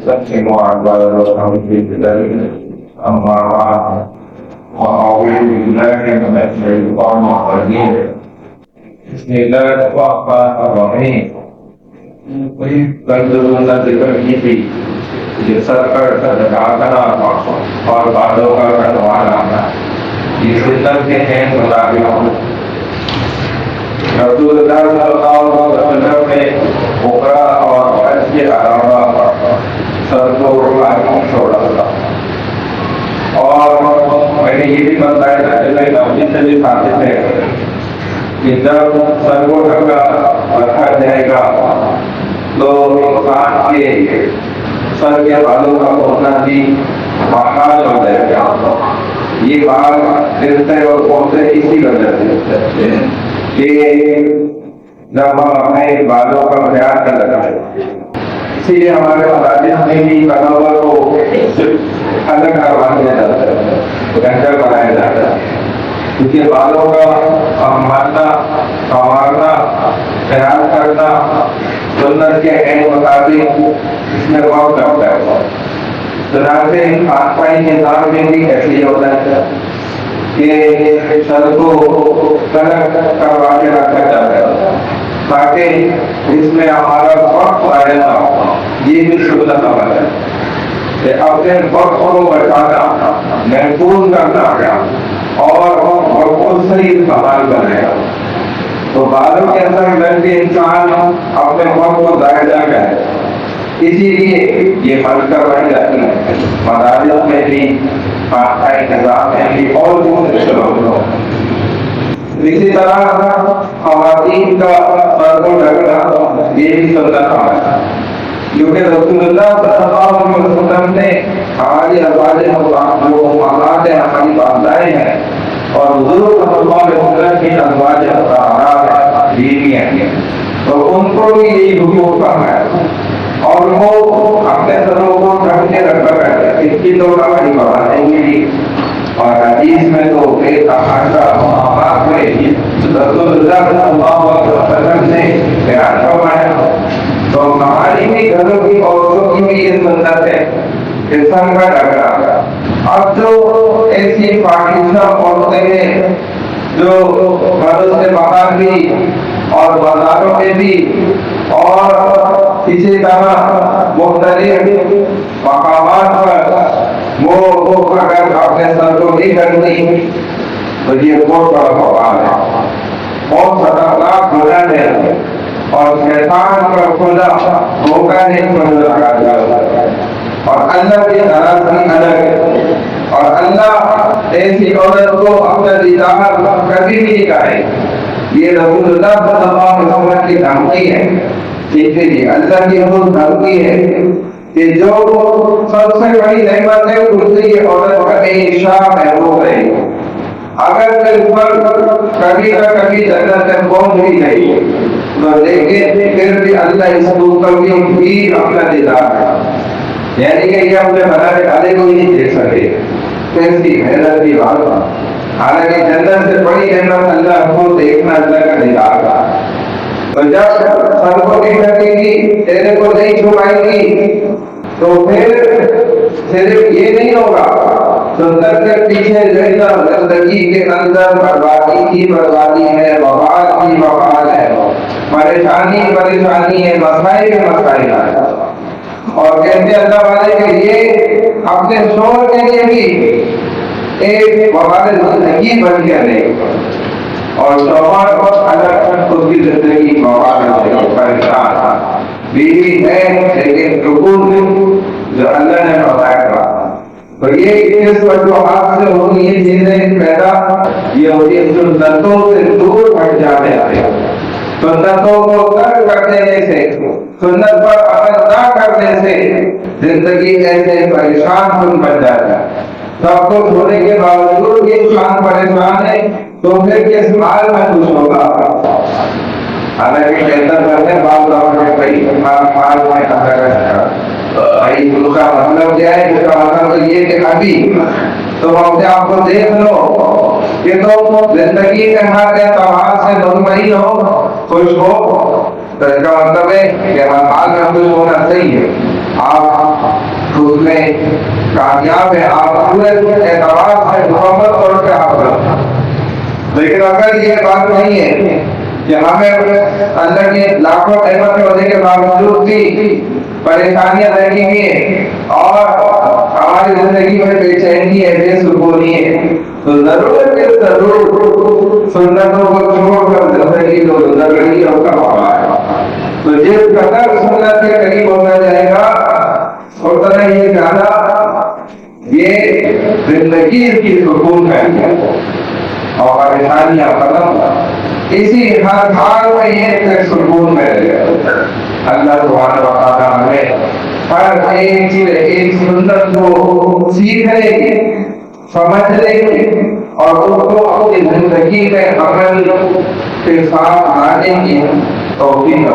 استقيموا على الحمد لله أما بعد وأعوذ بالله من الشيطان الرجيم بسم الله الرحمن الرحيم تنظرون ذكر یہ سر پر لگانا اور بالوں کا کٹوانا یہ سنت کے ہیں مطابق رسول اللہ صلی اللہ علیہ وسلم نے بکرا اور حج کے علاوہ سر کو آگے چھوڑا تھا اور میں نے یہ بھی بتایا تھا کہ میں نوجی سے بھی ثابت ہے کہ جب سر کو ڈھکا رکھا جائے گا تو انسان کے سر کے بالوں کا پہنچنا بھی محال ہو جائے گا. یہ بال گرتے اور پہنچتے اسی وجہ سے کہ جب ہم اپنے بالوں کا خیال کر لگائے اسی لیے ہمارے مراجع میں بھی کانور کو الگ کروا دیا جاتا ہے, گنجا بنایا جاتا ہے, کیونکہ بالوں کا ماننا سنوارنا خیال کرنا سنت کے مطابق اس میں بہت لگتا ہے. چنانچہ ہاتھ پائی کے نظام میں بھی ایسے ہوتا ہے کہ سر کو کلک کروا کے رکھا جاتا ہے تاکہ اس میں ہمارا وقت آئے نہ ہو. یہ بھی سنت عمل ہے کہ اپنے وقت کو بچانا محفوظ کرنا اور بہت صحیح استعمال کرے گا. تو بالوں کے اندر لگ کے انسان اپنے وقت کو ضائع نہ کرے, اسی لیے یہ مل کروائی جاتی ہے مدارس میں بھی, خانقاہ نظام میں بھی اور دوسرے شعبوں میں. اسی طرح خواتین کا سر کو ڈھکنا یہ بھی سنت عمل ہے, کیونکہ رسول اللہ صلی اللہ علیہ وسلم نے ہماری ازواج مطہرات ہماری والدائیں ہیں اور حضور صلی اللہ علیہ وسلم کی ازواج مطہرات بیویاں ہیں, تو ان کو بھی یہی حکم ہے اور وہ اپنے سروں کو ڈھک کے رکھا کرتے ہیں. اس کی تو ہماری باتیں گی اور حدیث میں تو ایک احادیث میں رسول اللہ صلی اللہ علیہ وسلم نے بیان فرمایا. تو ہماری بھی گھروں کی عورتوں کی بھی یہ سنت ہے کہ سر کا ڈھکنا. اب جو ایسی پاکستان عورتیں ہیں جو گھروں سے باہر بھی اور بازاروں میں بھی اور اسی طرح مختلف مقامات پر وہ اگر اپنے سر کو نہیں ڈھکتی تو یہ بہت بڑا بوال ہے, بہت خطرناک گناہ ہے اور شیطان کا کھلا دھوکہ نہیں لگا جاتا ہے اور اللہ کی ناراضگی الگ ہے. اور اللہ ایسی عورت کو اپنا دیدار کبھی بھی نہیں کرے. یہ رسول اللہ صلی اللہ علیہ وسلم کی دھمکی ہے. ٹھیک ہے جی, اللہ کی حضور دھمکی ہے کہ جو سب سے بڑی نعمت ہے اس سے یہ عورت ہمیشہ محروم رہے گی. اگر کبھی نہ کبھی جنت میں پہنچ بھی گئی تو لیکن پھر بھی اللہ اس کو کبھی بھی اپنا دیدار ہے, یعنی کہ یہ اپنے بنانے والے کو ہی نہیں دیکھ سکے. کیسی محنت کی بات ہے, حالانکہ جنت سے بڑی نعمت اللہ کو دیکھنا, اللہ کا دیدار کا. تو جب سر کو نہیں ڈھکے گی, چہرے کو نہیں چھپائے گی تو پھر صرف یہ نہیں ہوگا, سنت کے پیچھے زندگی کے اندر بربادی کی بربادی ہے, وبال کی وبال ہے, پریشانی ہے, مسائل کے مسائل ہے. اور کہتے اللہ والے کے لیے اپنے شوہر کے لیے بھی ایک وبال زندگی بن گیا ہے اور شوہر الگ خود کی زندگی پریشان بیوی ہے لیکن سکون جو اللہ نے بتایا تھا. تو یہ اس وجوہات سے ہوتی یہ چیزیں پیدا یہ ہوتی ہے سنتوں سے دور ہٹ جانے ہیں. سنتوں کو ترک کر دینے سے, سنت پر عمل نہ کرنے سے زندگی ایسے پریشان کن بن جاتا ہے. سب کچھ ہونے کے باوجود یہ انسان پریشان ہے تو پھر کس حال میں خوش ہوگا. حالانکہ بہتر کرتے بات میں بھائی حال میں بھائی اس کا مطلب کیا ہے, اس کا مطلب یہ کہ ابھی تم اپنے آپ کو دیکھ لو کہ تم زندگی کے ہر اعتبار سے مطمئن ہو, خوش ہو, تو اس کا مطلب ہے کہ حال میں خوش ہونا صحیح ہے. آپ اس میں کامیاب ہیں، آپ پورے اعتبار سے مکمل طور پہ آپ رہتے۔ لیکن اگر یہ بات نہیں ہے کہ ہمیں اللہ کے لاکھوں نعمت ہونے کے باوجود بھی پریشانیاں رہیں گی اور ہماری زندگی میں بے چینی ہے، بے سکونی ہے، تو ضرور کہ ضرور سنتوں کو چھوڑ کر زندگی کو گزر رہی ہے اس کا معاملہ ہے۔ تو جس قدر سنت کے قریب ہوتا جائے گا اتنا ہی زیادہ یہ زندگی کی سکون ہے اور پریشانیاں ختم، اسی ہر حال میں یہ سکون میں رہے گا۔ اللہ سبحانہ و تعالیٰ ہمیں ہر ایک چیز ایک سنت کو سیکھنے کی، سمجھنے کی اور اس کو اپنی زندگی میں عمل کے ساتھ لانے کی توفیق